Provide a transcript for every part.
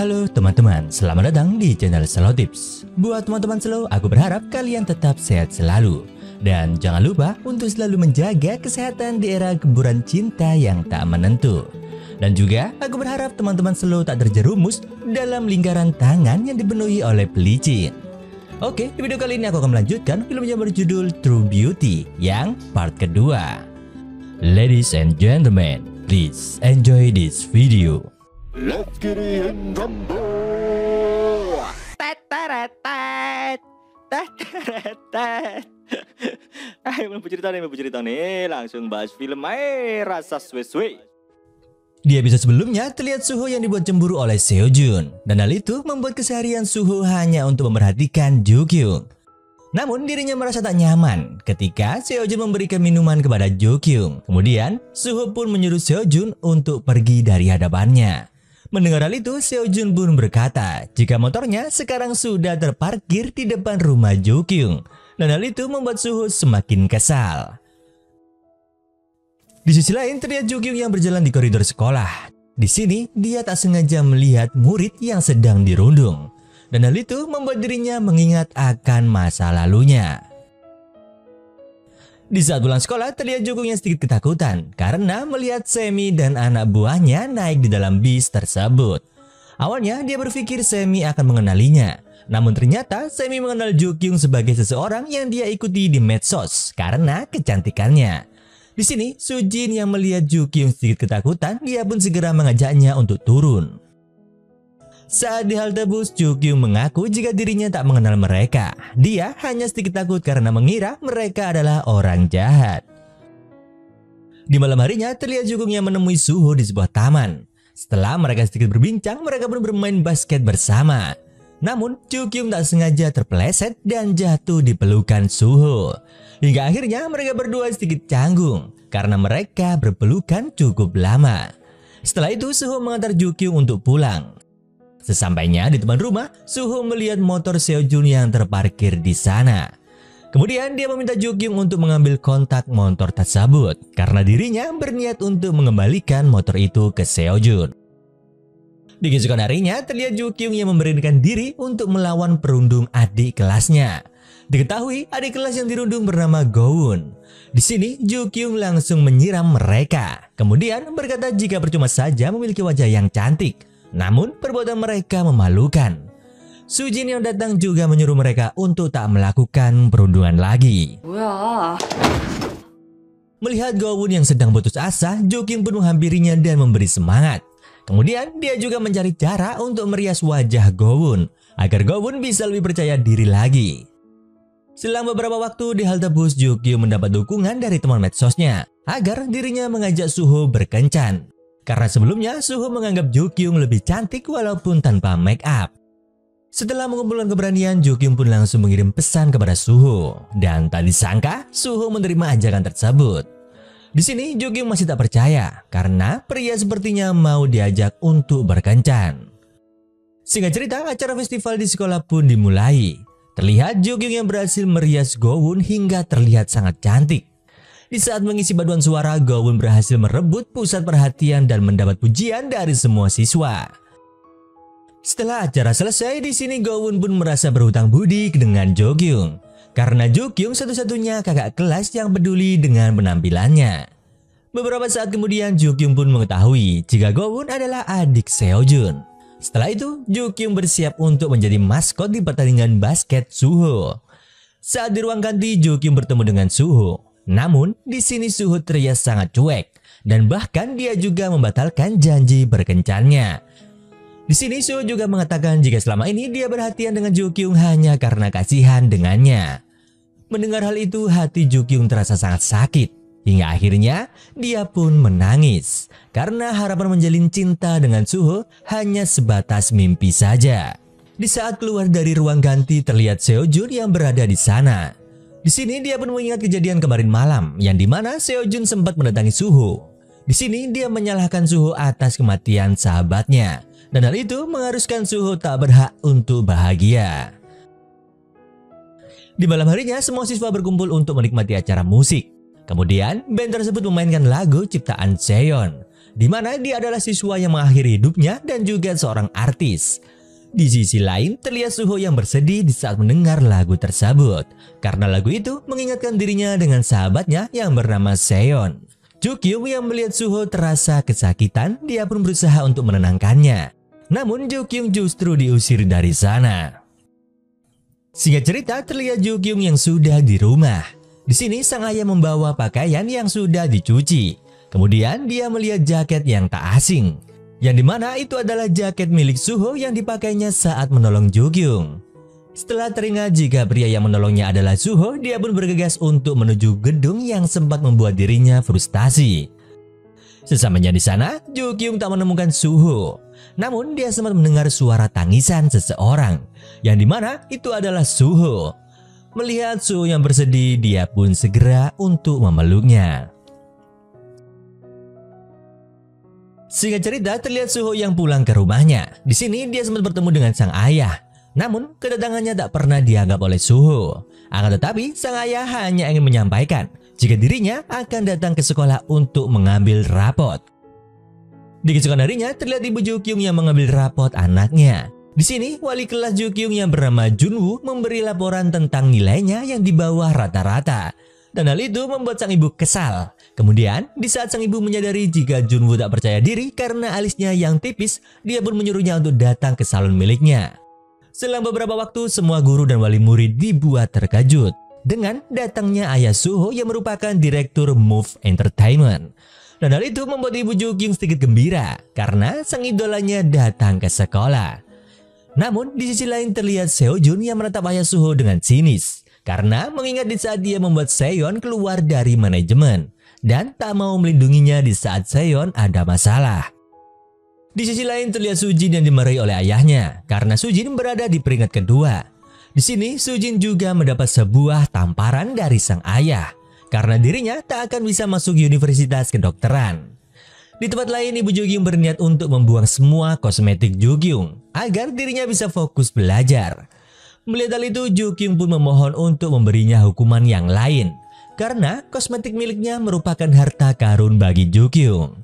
Halo teman-teman, selamat datang di channel Slow Tips. Buat teman-teman Slow, aku berharap kalian tetap sehat selalu. Dan jangan lupa untuk selalu menjaga kesehatan di era gemburan cinta yang tak menentu. Dan juga aku berharap teman-teman Slow tak terjerumus dalam lingkaran tangan yang dipenuhi oleh pelicin. Oke, di video kali ini aku akan melanjutkan film yang berjudul True Beauty yang part kedua. Ladies and gentlemen, please enjoy this video. Let's get in rumble. Ayo mau cerita nih, langsung bahas film rasa suwe-suwe. Di episode sebelumnya terlihat Suho yang dibuat cemburu oleh Seo Jun, dan hal itu membuat keseharian Suho hanya untuk memperhatikan Jo Kyung. Namun dirinya merasa tak nyaman ketika Seo Jun memberikan minuman kepada Jo Kyung. Kemudian Suho pun menyuruh Seo Jun untuk pergi dari hadapannya. Mendengar hal itu, Seo Jun pun berkata jika motornya sekarang sudah terparkir di depan rumah Jo Kyung. Dan hal itu membuat Suho semakin kesal. Di sisi lain, terlihat Jo Kyung yang berjalan di koridor sekolah. Di sini, dia tak sengaja melihat murid yang sedang dirundung. Dan hal itu membuat dirinya mengingat akan masa lalunya. Di saat pulang sekolah, terlihat Jo Kyung yang sedikit ketakutan karena melihat Semi dan anak buahnya naik di dalam bis tersebut. Awalnya dia berpikir Semi akan mengenalinya, namun ternyata Semi mengenal Jo Kyung sebagai seseorang yang dia ikuti di medsos karena kecantikannya. Di sini, Sujin yang melihat Jo Kyung sedikit ketakutan, dia pun segera mengajaknya untuk turun. Saat di halte bus, Jo Kyung mengaku jika dirinya tak mengenal mereka. Dia hanya sedikit takut karena mengira mereka adalah orang jahat. Di malam harinya, terlihat Jo Kyung yang menemui Suho di sebuah taman. Setelah mereka sedikit berbincang, mereka pun bermain basket bersama. Namun, Jo Kyung tak sengaja terpeleset dan jatuh di pelukan Suho. Hingga akhirnya mereka berdua sedikit canggung karena mereka berpelukan cukup lama. Setelah itu, Suho mengantar Jo Kyung untuk pulang. Sesampainya di depan rumah, Suho melihat motor Seo Jun yang terparkir di sana. Kemudian dia meminta Jo Kyung untuk mengambil kontak motor tersebut karena dirinya berniat untuk mengembalikan motor itu ke Seo Jun. Di keesokan harinya, terlihat Jo Kyung yang memberanikan diri untuk melawan perundung adik kelasnya. Diketahui adik kelas yang dirundung bernama Go-won. Di sini Jo Kyung langsung menyiram mereka. Kemudian berkata jika percuma saja memiliki wajah yang cantik. Namun perbuatan mereka memalukan. Sujin yang datang juga menyuruh mereka untuk tak melakukan perundungan lagi. Wah. Melihat Go-won yang sedang putus asa, Jo Kyung pun menghampirinya dan memberi semangat. Kemudian dia juga mencari cara untuk merias wajah Go-won agar Go-won bisa lebih percaya diri lagi. Selang beberapa waktu di halte bus, Jo Kyung mendapat dukungan dari teman medsosnya agar dirinya mengajak Suho berkencan. Karena sebelumnya Suho menganggap Jo Kyung lebih cantik walaupun tanpa make up. Setelah mengumpulkan keberanian, Jo Kyung pun langsung mengirim pesan kepada Suho. Dan tak disangka Suho menerima ajakan tersebut. Di sini Jo Kyung masih tak percaya karena pria sepertinya mau diajak untuk berkencan. Singkat cerita, acara festival di sekolah pun dimulai. Terlihat Jo Kyung yang berhasil merias Go-won hingga terlihat sangat cantik. Di saat mengisi paduan suara, Go-won berhasil merebut pusat perhatian dan mendapat pujian dari semua siswa. Setelah acara selesai, di sini Go-won pun merasa berhutang budi dengan Jo Kyung. Karena Jo Kyung satu-satunya kakak kelas yang peduli dengan penampilannya. Beberapa saat kemudian, Jo Kyung pun mengetahui jika Go-won adalah adik Seo Jun. Setelah itu, Jo Kyung bersiap untuk menjadi maskot di pertandingan basket Suho. Saat di ruang ganti, Jo Kyung bertemu dengan Suho. Namun, di sini Suho terlihat sangat cuek dan bahkan dia juga membatalkan janji berkencannya. Di sini Suho juga mengatakan jika selama ini dia berhatian dengan Jo Kyung hanya karena kasihan dengannya. Mendengar hal itu, hati Jo Kyung terasa sangat sakit hingga akhirnya dia pun menangis karena harapan menjalin cinta dengan Suho hanya sebatas mimpi saja. Di saat keluar dari ruang ganti, terlihat Seo Jun yang berada di sana. Di sini dia pun mengingat kejadian kemarin malam yang dimana Seo Jun sempat mendatangi Suho. Di sini dia menyalahkan Suho atas kematian sahabatnya dan hal itu mengharuskan Suho tak berhak untuk bahagia. Di malam harinya semua siswa berkumpul untuk menikmati acara musik. Kemudian band tersebut memainkan lagu ciptaan Seon. di mana dia adalah siswa yang mengakhiri hidupnya dan juga seorang artis. Di sisi lain, terlihat Suho yang bersedih di saat mendengar lagu tersebut, karena lagu itu mengingatkan dirinya dengan sahabatnya yang bernama Seon. Jukyung yang melihat Suho terasa kesakitan, dia pun berusaha untuk menenangkannya. Namun Jukyung justru diusir dari sana. Singkat cerita, terlihat Jukyung yang sudah di rumah. Di sini sang ayah membawa pakaian yang sudah dicuci. Kemudian dia melihat jaket yang tak asing, yang dimana itu adalah jaket milik Suho yang dipakainya saat menolong Jukyung. Setelah teringat jika pria yang menolongnya adalah Suho, dia pun bergegas untuk menuju gedung yang sempat membuat dirinya frustasi. Sesamanya di sana, Jukyung tak menemukan Suho. Namun dia sempat mendengar suara tangisan seseorang, yang dimana itu adalah Suho. Melihat Suho yang bersedih, dia pun segera untuk memeluknya. Singkat cerita, terlihat Suho yang pulang ke rumahnya. Di sini dia sempat bertemu dengan sang ayah. Namun kedatangannya tak pernah dianggap oleh Suho. Akan tetapi sang ayah hanya ingin menyampaikan jika dirinya akan datang ke sekolah untuk mengambil rapot. Di keesokan harinya terlihat ibu Jukyung yang mengambil rapot anaknya. Di sini wali kelas Jukyung yang bernama Junwoo memberi laporan tentang nilainya yang di bawah rata-rata. Dan hal itu membuat sang ibu kesal. Kemudian, di saat sang ibu menyadari jika Junwoo tak percaya diri karena alisnya yang tipis, dia pun menyuruhnya untuk datang ke salon miliknya. Selang beberapa waktu, semua guru dan wali murid dibuat terkejut dengan datangnya ayah Suho yang merupakan direktur Move Entertainment. Dan hal itu membuat ibu Jukyung sedikit gembira karena sang idolanya datang ke sekolah. Namun, di sisi lain terlihat Seojun yang menatap ayah Suho dengan sinis. Karena mengingat di saat dia membuat Seon keluar dari manajemen dan tak mau melindunginya di saat Seon ada masalah. Di sisi lain terlihat Sujin yang dimarahi oleh ayahnya karena Sujin berada di peringkat kedua. Di sini Sujin juga mendapat sebuah tamparan dari sang ayah karena dirinya tak akan bisa masuk universitas kedokteran. Di tempat lain, ibu Jukyung berniat untuk membuang semua kosmetik Jukyung agar dirinya bisa fokus belajar. Melihat hal itu, Jukyung pun memohon untuk memberinya hukuman yang lain karena kosmetik miliknya merupakan harta karun bagi Jukyung.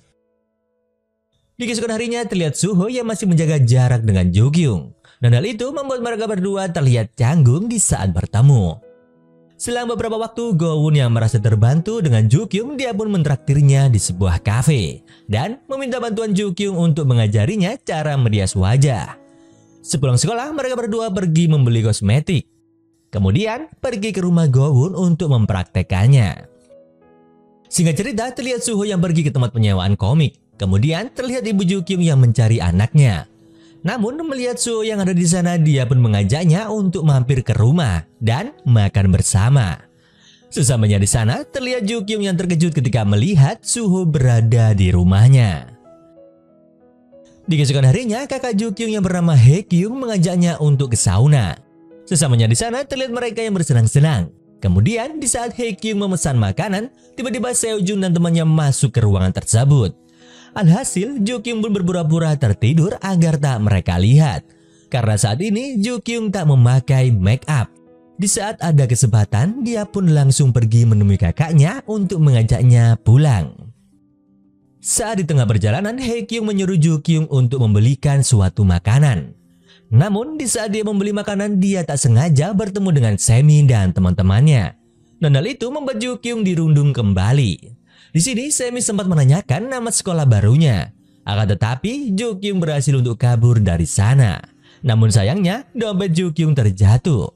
Di keesokan harinya terlihat Suho yang masih menjaga jarak dengan Jukyung, dan hal itu membuat mereka berdua terlihat canggung di saat bertemu. Selang beberapa waktu, Gowon yang merasa terbantu dengan Jukyung, dia pun mentraktirnya di sebuah kafe dan meminta bantuan Jukyung untuk mengajarinya cara merias wajah. Sepulang sekolah, mereka berdua pergi membeli kosmetik. Kemudian pergi ke rumah Gowon untuk mempraktekannya. Singkat cerita, terlihat Suho yang pergi ke tempat penyewaan komik. Kemudian terlihat ibu Jukyung yang mencari anaknya. Namun melihat Suho yang ada di sana, dia pun mengajaknya untuk mampir ke rumah dan makan bersama. Sesamanya di sana, terlihat Jukyung yang terkejut ketika melihat Suho berada di rumahnya. Di keesokan harinya, kakak Jukyung yang bernama Haekyung mengajaknya untuk ke sauna. Sesamanya di sana terlihat mereka yang bersenang-senang. Kemudian di saat Haekyung memesan makanan, tiba-tiba Seojun dan temannya masuk ke ruangan tersebut. Alhasil, Jukyung pun berpura-pura tertidur agar tak mereka lihat. Karena saat ini Jukyung tak memakai make up. Di saat ada kesempatan, dia pun langsung pergi menemui kakaknya untuk mengajaknya pulang. Saat di tengah perjalanan, Haekyung menyuruh Jukyung untuk membelikan suatu makanan. Namun di saat dia membeli makanan, dia tak sengaja bertemu dengan Semi dan teman-temannya. Dan hal itu membuat Jukyung dirundung kembali. Di sini Semi sempat menanyakan nama sekolah barunya. Akan tetapi Jukyung berhasil untuk kabur dari sana. Namun sayangnya dompet Jukyung terjatuh.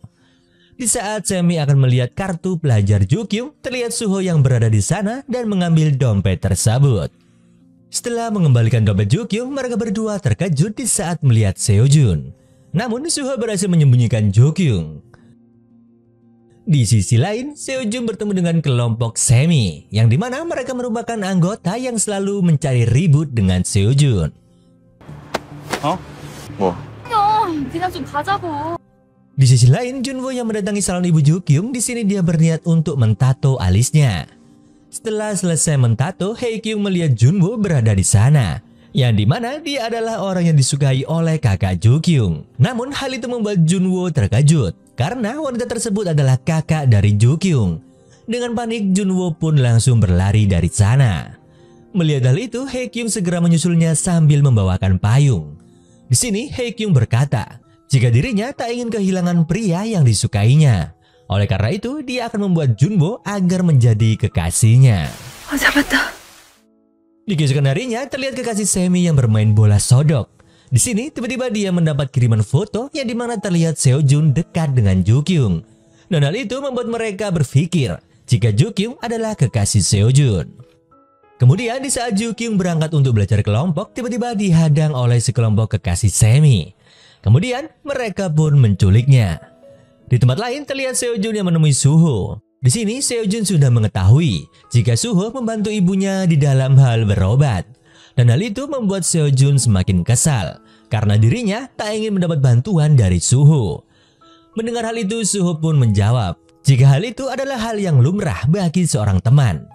Di saat Semi akan melihat kartu pelajar Jukyung, terlihat Suho yang berada di sana dan mengambil dompet tersebut. Setelah mengembalikan dompet Jukyung, mereka berdua terkejut di saat melihat Seojun. Namun Suho berhasil menyembunyikan Jukyung. Di sisi lain, Seojun bertemu dengan kelompok Semi, yang dimana mereka merupakan anggota yang selalu mencari ribut dengan Seojun. Di sisi lain, Junwoo yang mendatangi salon ibu Jukyung, di sini dia berniat untuk mentato alisnya. Setelah selesai mentato, Haekyung melihat Junwoo berada di sana, yang dimana dia adalah orang yang disukai oleh kakak Jukyung. Namun hal itu membuat Junwoo terkejut karena wanita tersebut adalah kakak dari Jukyung. Dengan panik, Junwoo pun langsung berlari dari sana. Melihat hal itu, Haekyung segera menyusulnya sambil membawakan payung. Di sini Haekyung berkata, jika dirinya tak ingin kehilangan pria yang disukainya. Oleh karena itu, dia akan membuat Junbo agar menjadi kekasihnya. Di keesokan harinya, terlihat kekasih Semi yang bermain bola sodok. Di sini, tiba-tiba dia mendapat kiriman foto yang dimana terlihat Seojun dekat dengan Jukyung. Dan hal itu membuat mereka berpikir jika Jukyung adalah kekasih Seojun. Kemudian di saat Jukyung berangkat untuk belajar kelompok, tiba-tiba dihadang oleh sekelompok kekasih Semi. Kemudian mereka pun menculiknya. Di tempat lain terlihat Seojun yang menemui Suho. Di sini Seojun sudah mengetahui jika Suho membantu ibunya di dalam hal berobat. Dan hal itu membuat Seojun semakin kesal karena dirinya tak ingin mendapat bantuan dari Suho. Mendengar hal itu, Suho pun menjawab jika hal itu adalah hal yang lumrah bagi seorang teman.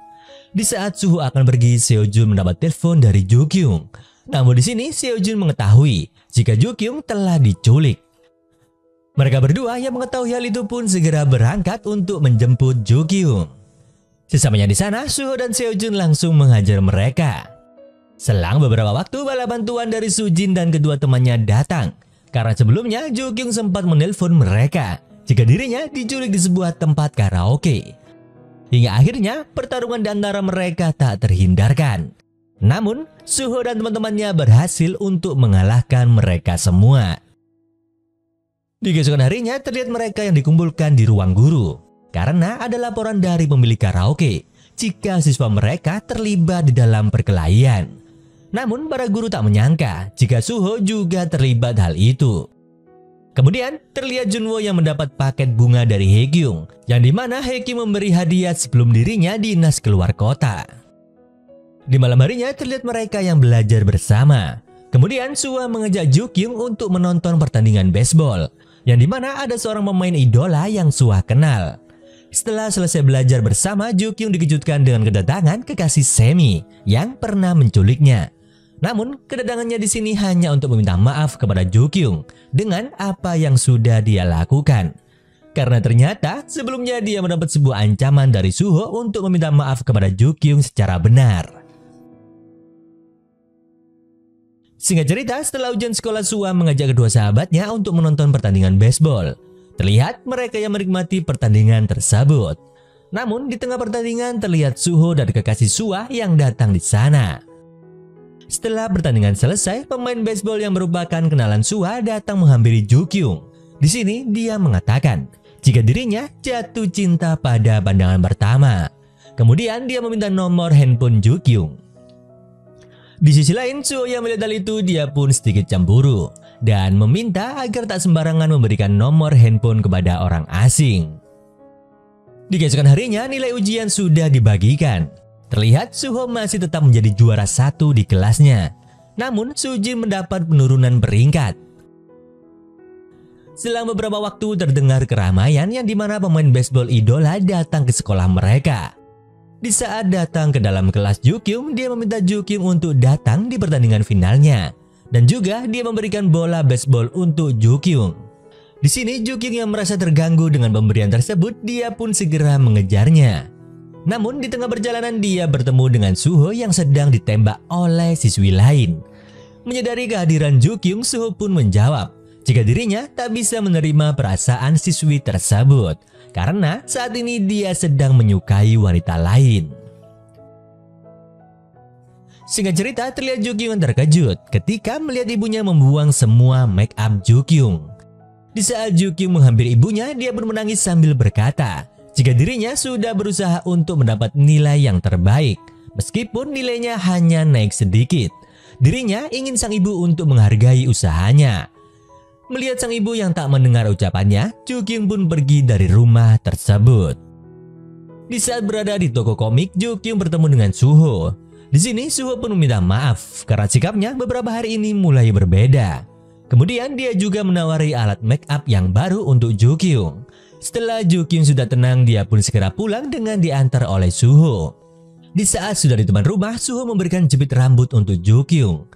Di saat Suho akan pergi, Seojun mendapat telepon dari Jukyung. Namun di sini Seojun mengetahui jika Jukyung telah diculik. Mereka berdua yang mengetahui hal itu pun segera berangkat untuk menjemput Jukyung. Sesamanya di sana, Suho dan Seojun langsung menghajar mereka. Selang beberapa waktu, bala bantuan dari Sujin dan kedua temannya datang. Karena sebelumnya Jukyung sempat menelpon mereka jika dirinya diculik di sebuah tempat karaoke. Hingga akhirnya pertarungan di antara mereka tak terhindarkan. Namun, Suho dan teman-temannya berhasil untuk mengalahkan mereka semua. Di keesokan harinya terlihat mereka yang dikumpulkan di ruang guru. Karena ada laporan dari pemilik karaoke jika siswa mereka terlibat di dalam perkelahian. Namun para guru tak menyangka jika Suho juga terlibat hal itu. Kemudian terlihat Junwo yang mendapat paket bunga dari Haekyung, yang dimana Haekyung memberi hadiah sebelum dirinya dinas keluar kota. Di malam harinya terlihat mereka yang belajar bersama. Kemudian Suwa mengajak Jukyung untuk menonton pertandingan baseball, yang dimana ada seorang pemain idola yang Suwa kenal. Setelah selesai belajar bersama, Jukyung dikejutkan dengan kedatangan kekasih Semi yang pernah menculiknya. Namun kedatangannya di sini hanya untuk meminta maaf kepada Jukyung dengan apa yang sudah dia lakukan. Karena ternyata sebelumnya dia mendapat sebuah ancaman dari Suho untuk meminta maaf kepada Jukyung secara benar. Singkat cerita, setelah ujian sekolah, Suwa mengajak kedua sahabatnya untuk menonton pertandingan baseball. Terlihat mereka yang menikmati pertandingan tersebut. Namun di tengah pertandingan terlihat Suho dan kekasih Suwa yang datang di sana. Setelah pertandingan selesai, pemain baseball yang merupakan kenalan Suwa datang menghampiri Jukyung. Di sini dia mengatakan jika dirinya jatuh cinta pada pandangan pertama. Kemudian dia meminta nomor handphone Jukyung. Di sisi lain, Suho yang melihat hal itu, dia pun sedikit cemburu dan meminta agar tak sembarangan memberikan nomor handphone kepada orang asing. Di keesokan harinya, nilai ujian sudah dibagikan. Terlihat Suho masih tetap menjadi juara 1 di kelasnya. Namun Sujin mendapat penurunan peringkat. Selang beberapa waktu terdengar keramaian yang dimana pemain baseball idola datang ke sekolah mereka. Di saat datang ke dalam kelas Jukyung, dia meminta Jukyung untuk datang di pertandingan finalnya. Dan juga dia memberikan bola baseball untuk Jukyung. Di sini Jukyung yang merasa terganggu dengan pemberian tersebut, dia pun segera mengejarnya. Namun di tengah perjalanan dia bertemu dengan Suho yang sedang ditembak oleh siswi lain. Menyadari kehadiran Jukyung, Suho pun menjawab jika dirinya tak bisa menerima perasaan siswi tersebut. Karena saat ini dia sedang menyukai wanita lain. Singkat cerita, terlihat Jukyung yang terkejut ketika melihat ibunya membuang semua make up Jukyung. Di saat Jukyung menghampiri ibunya, dia pun menangis sambil berkata jika dirinya sudah berusaha untuk mendapat nilai yang terbaik. Meskipun nilainya hanya naik sedikit, dirinya ingin sang ibu untuk menghargai usahanya. Melihat sang ibu yang tak mendengar ucapannya, Jukyung pun pergi dari rumah tersebut. Di saat berada di toko komik, Jukyung bertemu dengan Suho. Di sini Suho pun meminta maaf karena sikapnya beberapa hari ini mulai berbeda. Kemudian dia juga menawari alat make up yang baru untuk Jukyung. Setelah Jukyung sudah tenang, dia pun segera pulang dengan diantar oleh Suho. Di saat sudah di depan rumah, Suho memberikan jepit rambut untuk Jukyung.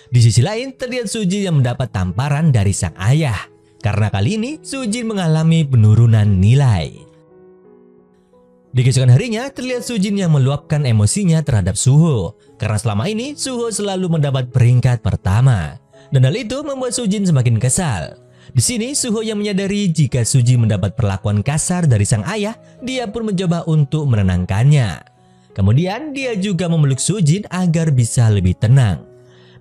Di sisi lain, terlihat Sujin yang mendapat tamparan dari sang ayah. Karena kali ini, Sujin mengalami penurunan nilai. Di keesokan harinya terlihat Sujin yang meluapkan emosinya terhadap Suho karena selama ini Suho selalu mendapat peringkat pertama. Dan hal itu membuat Sujin semakin kesal. Di sini Suho yang menyadari jika Sujin mendapat perlakuan kasar dari sang ayah, dia pun mencoba untuk menenangkannya. Kemudian dia juga memeluk Sujin agar bisa lebih tenang.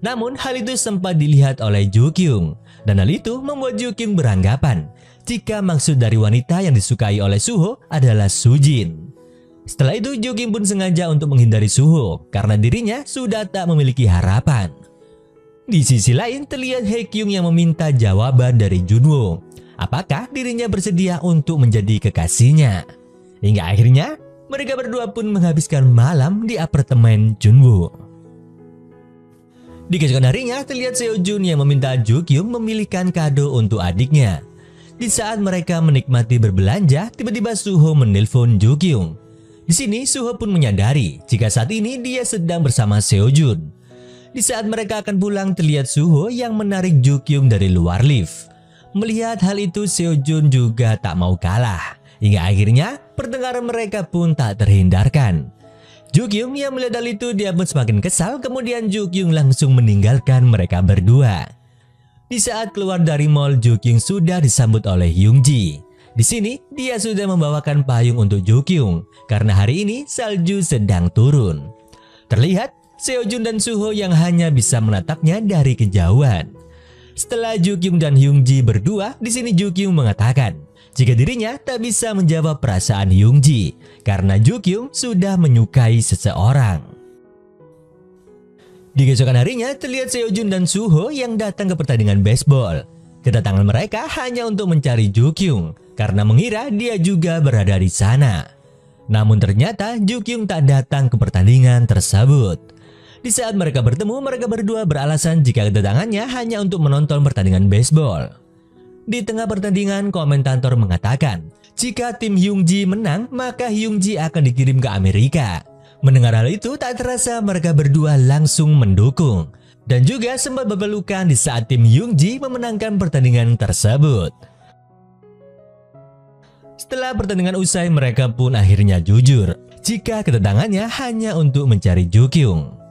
Namun hal itu sempat dilihat oleh Ju-kyung dan hal itu membuat Ju-kyung beranggapan jika maksud dari wanita yang disukai oleh Suho adalah Sujin. Setelah itu Ju-kyung pun sengaja untuk menghindari Suho karena dirinya sudah tak memiliki harapan. Di sisi lain terlihat Hae-kyung yang meminta jawaban dari Junwoo. Apakah dirinya bersedia untuk menjadi kekasihnya? Hingga akhirnya mereka berdua pun menghabiskan malam di apartemen Junwoo. Di keesokan harinya terlihat Seo-jun yang meminta Ju-kyung memilihkan kado untuk adiknya. Di saat mereka menikmati berbelanja, tiba-tiba Suho menelpon Ju-kyung. Di sini Suho pun menyadari jika saat ini dia sedang bersama Seo-jun. Di saat mereka akan pulang terlihat Suho yang menarik Ju-kyung dari luar lift. Melihat hal itu Seo-jun juga tak mau kalah. Hingga akhirnya pertengkaran mereka pun tak terhindarkan. Ju-kyung yang melihat hal itu dia pun semakin kesal, kemudian Ju-kyung langsung meninggalkan mereka berdua. Di saat keluar dari mall, Ju-kyung sudah disambut oleh Hyung-ji. Di sini dia sudah membawakan payung untuk Ju-kyung karena hari ini salju sedang turun. Terlihat Seo-jun dan Suho yang hanya bisa menatapnya dari kejauhan. Setelah Ju-kyung dan Hyung-ji berdua, di sini Ju-kyung mengatakan jika dirinya tak bisa menjawab perasaan Hyung-ji karena Ju-kyung sudah menyukai seseorang. Di keesokan harinya terlihat Seo-jun dan Suho yang datang ke pertandingan baseball. Kedatangan mereka hanya untuk mencari Ju-kyung karena mengira dia juga berada di sana. Namun ternyata Ju-kyung tak datang ke pertandingan tersebut. Di saat mereka bertemu, mereka berdua beralasan jika kedatangannya hanya untuk menonton pertandingan baseball. Di tengah pertandingan, komentator mengatakan jika tim Hyung-ji menang, maka Hyung-ji akan dikirim ke Amerika. Mendengar hal itu tak terasa mereka berdua langsung mendukung dan juga sempat berpelukan di saat tim Hyung-ji memenangkan pertandingan tersebut. Setelah pertandingan usai mereka pun akhirnya jujur jika kedatangannya hanya untuk mencari Ju-kyung.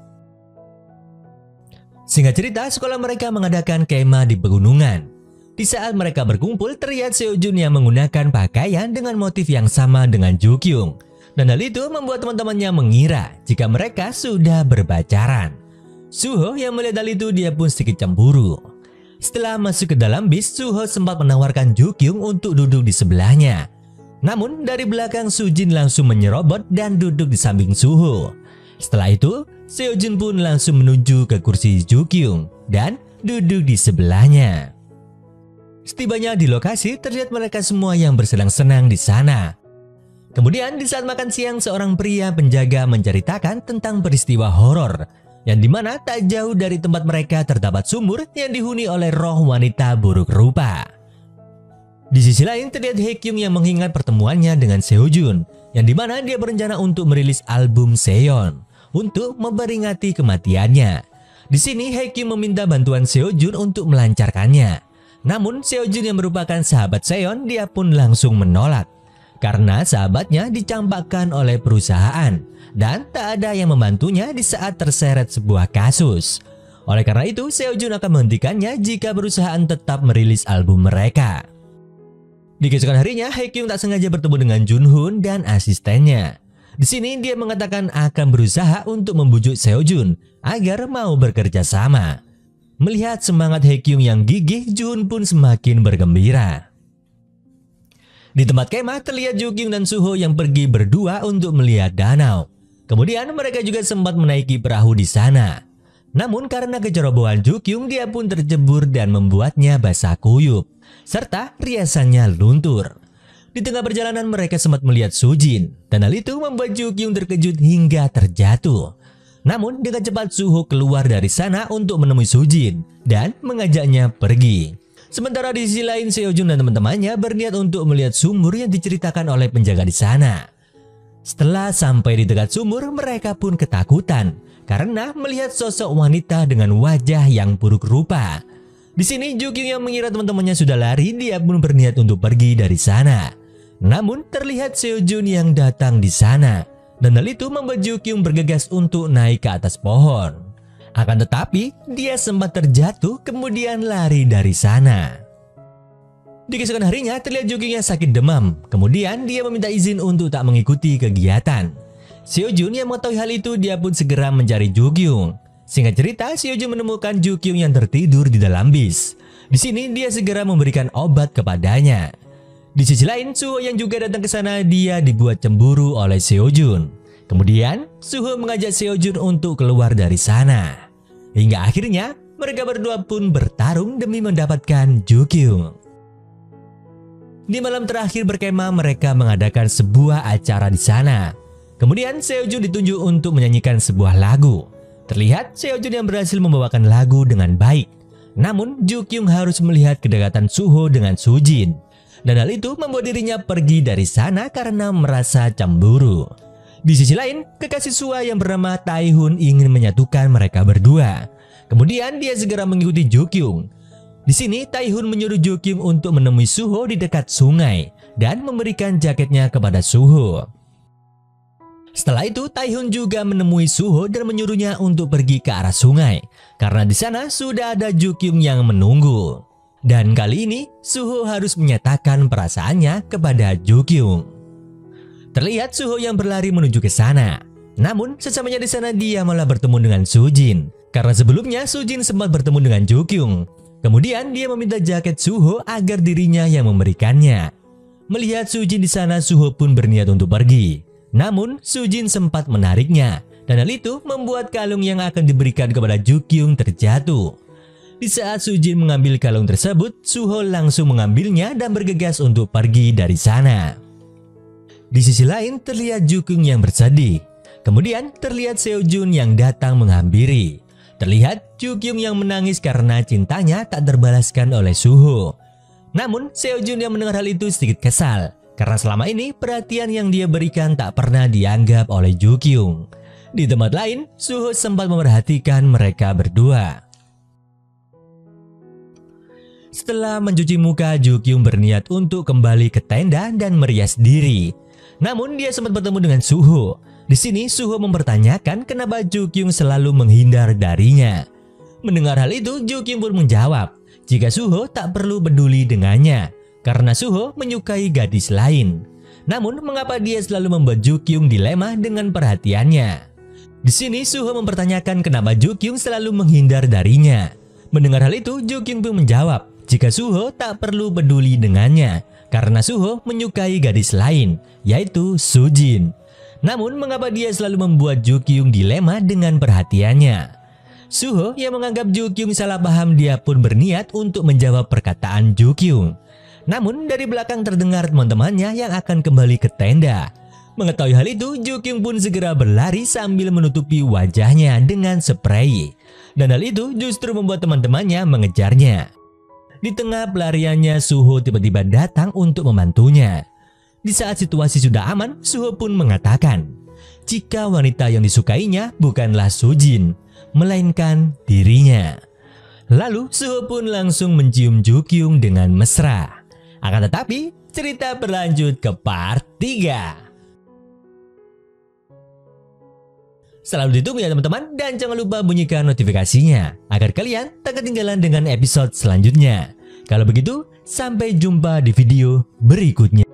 Singkat cerita, sekolah mereka mengadakan kemah di pegunungan. Di saat mereka berkumpul terlihat Seo-jun yang menggunakan pakaian dengan motif yang sama dengan Ju-kyung. Dan hal itu membuat teman-temannya mengira jika mereka sudah berpacaran. Suho yang melihat hal itu dia pun sedikit cemburu. Setelah masuk ke dalam bis, Suho sempat menawarkan Ju-kyung untuk duduk di sebelahnya. Namun dari belakang Sujin langsung menyerobot dan duduk di samping Suho. Setelah itu, Seo-jun pun langsung menuju ke kursi Ju-kyung dan duduk di sebelahnya. Setibanya di lokasi terlihat mereka semua yang bersenang-senang di sana. Kemudian di saat makan siang seorang pria penjaga menceritakan tentang peristiwa horor yang dimana tak jauh dari tempat mereka terdapat sumur yang dihuni oleh roh wanita buruk rupa. Di sisi lain terlihat Hae-kyung yang mengingat pertemuannya dengan Seo-jun yang dimana dia berencana untuk merilis album Seon untuk memperingati kematiannya. Di sini Hae-kyung meminta bantuan Seo-jun untuk melancarkannya. Namun Seo-jun yang merupakan sahabat Seon dia pun langsung menolak. Karena sahabatnya dicampakkan oleh perusahaan dan tak ada yang membantunya di saat terseret sebuah kasus. Oleh karena itu, Seo-jun akan menghentikannya jika perusahaan tetap merilis album mereka. Di keesokan harinya, Hae-kyung tak sengaja bertemu dengan Jun-hoon dan asistennya. Di sini dia mengatakan akan berusaha untuk membujuk Seo-jun agar mau bekerja sama. Melihat semangat Hae-kyung yang gigih, Jun pun semakin bergembira. Di tempat kemah terlihat Ju-kyung dan Suho yang pergi berdua untuk melihat danau. Kemudian mereka juga sempat menaiki perahu di sana. Namun karena kecerobohan Ju-kyung dia pun tercebur dan membuatnya basah kuyup, serta riasannya luntur. Di tengah perjalanan mereka sempat melihat Sujin dan hal itu membuat Ju-kyung terkejut hingga terjatuh. Namun dengan cepat Suho keluar dari sana untuk menemui Sujin dan mengajaknya pergi. Sementara di sisi lain Seo-jun dan teman-temannya berniat untuk melihat sumur yang diceritakan oleh penjaga di sana. Setelah sampai di dekat sumur, mereka pun ketakutan karena melihat sosok wanita dengan wajah yang buruk rupa. Di sini Ju-kyung yang mengira teman-temannya sudah lari, dia pun berniat untuk pergi dari sana. Namun terlihat Seojun yang datang di sana, dan hal itu membuat Jukyung bergegas untuk naik ke atas pohon. Akan tetapi dia sempat terjatuh kemudian lari dari sana. Di keesokan harinya terlihat Jukyung yang sakit demam, kemudian dia meminta izin untuk tak mengikuti kegiatan. Seojun yang mengetahui hal itu dia pun segera mencari Jukyung. Singkat cerita, Seojun menemukan Jukyung yang tertidur di dalam bis. Di sini dia segera memberikan obat kepadanya. Di sisi lain, Suho yang juga datang ke sana dia dibuat cemburu oleh Seojun. Kemudian, Suho mengajak Seojun untuk keluar dari sana. Hingga akhirnya, mereka berdua pun bertarung demi mendapatkan Jukyung. Di malam terakhir berkemah, mereka mengadakan sebuah acara di sana. Kemudian, Seojun ditunjuk untuk menyanyikan sebuah lagu. Terlihat Seojun yang berhasil membawakan lagu dengan baik. Namun, Jukyung harus melihat kedekatan Suho dengan Sujin. Dan hal itu membuat dirinya pergi dari sana karena merasa cemburu. Di sisi lain, kekasih Sua yang bernama Taehoon ingin menyatukan mereka berdua. Kemudian dia segera mengikuti Jukyung. Di sini Taehoon menyuruh Jukyung untuk menemui Suho di dekat sungai dan memberikan jaketnya kepada Suho. Setelah itu Taehoon juga menemui Suho dan menyuruhnya untuk pergi ke arah sungai karena di sana sudah ada Jukyung yang menunggu. Dan kali ini, Suho harus menyatakan perasaannya kepada Jukyung. Terlihat Suho yang berlari menuju ke sana. Namun, sesamanya di sana dia malah bertemu dengan Sujin. Karena sebelumnya Sujin sempat bertemu dengan Jukyung. Kemudian dia meminta jaket Suho agar dirinya yang memberikannya. Melihat Sujin di sana, Suho pun berniat untuk pergi. Namun, Sujin sempat menariknya. Dan hal itu membuat kalung yang akan diberikan kepada Jukyung terjatuh. Di saat Sujin mengambil kalung tersebut, Suho langsung mengambilnya dan bergegas untuk pergi dari sana. Di sisi lain terlihat Jukyung yang bersedih. Kemudian terlihat Seojun yang datang menghampiri. Terlihat Jukyung yang menangis karena cintanya tak terbalaskan oleh Suho. Namun Seojun yang mendengar hal itu sedikit kesal karena selama ini perhatian yang dia berikan tak pernah dianggap oleh Jukyung. Di tempat lain, Suho sempat memerhatikan mereka berdua. Setelah mencuci muka, Jukyung berniat untuk kembali ke tenda dan merias diri. Namun dia sempat bertemu dengan Suho. Di sini Suho mempertanyakan kenapa Jukyung selalu menghindar darinya. Mendengar hal itu, Jukyung pun menjawab jika Suho tak perlu peduli dengannya karena Suho menyukai gadis lain. Namun mengapa dia selalu membuat Jukyung dilema dengan perhatiannya? Di sini Suho mempertanyakan kenapa Jukyung selalu menghindar darinya. Mendengar hal itu, Jukyung pun menjawab jika Suho tak perlu peduli dengannya karena Suho menyukai gadis lain, yaitu Sujin. Namun mengapa dia selalu membuat Jukyung dilema dengan perhatiannya? Suho yang menganggap Jukyung salah paham dia pun berniat untuk menjawab perkataan Jukyung. Namun dari belakang terdengar teman-temannya yang akan kembali ke tenda. Mengetahui hal itu, Jukyung pun segera berlari sambil menutupi wajahnya dengan spray. Dan hal itu justru membuat teman-temannya mengejarnya. Di tengah pelariannya, Suho tiba-tiba datang untuk membantunya. Di saat situasi sudah aman, Suho pun mengatakan jika wanita yang disukainya bukanlah Sujin, melainkan dirinya. Lalu Suho pun langsung mencium Jukyung dengan mesra. Akan tetapi, cerita berlanjut ke part 3. Selalu ditunggu ya teman-teman, dan jangan lupa bunyikan notifikasinya agar kalian tak ketinggalan dengan episode selanjutnya. Kalau begitu, sampai jumpa di video berikutnya.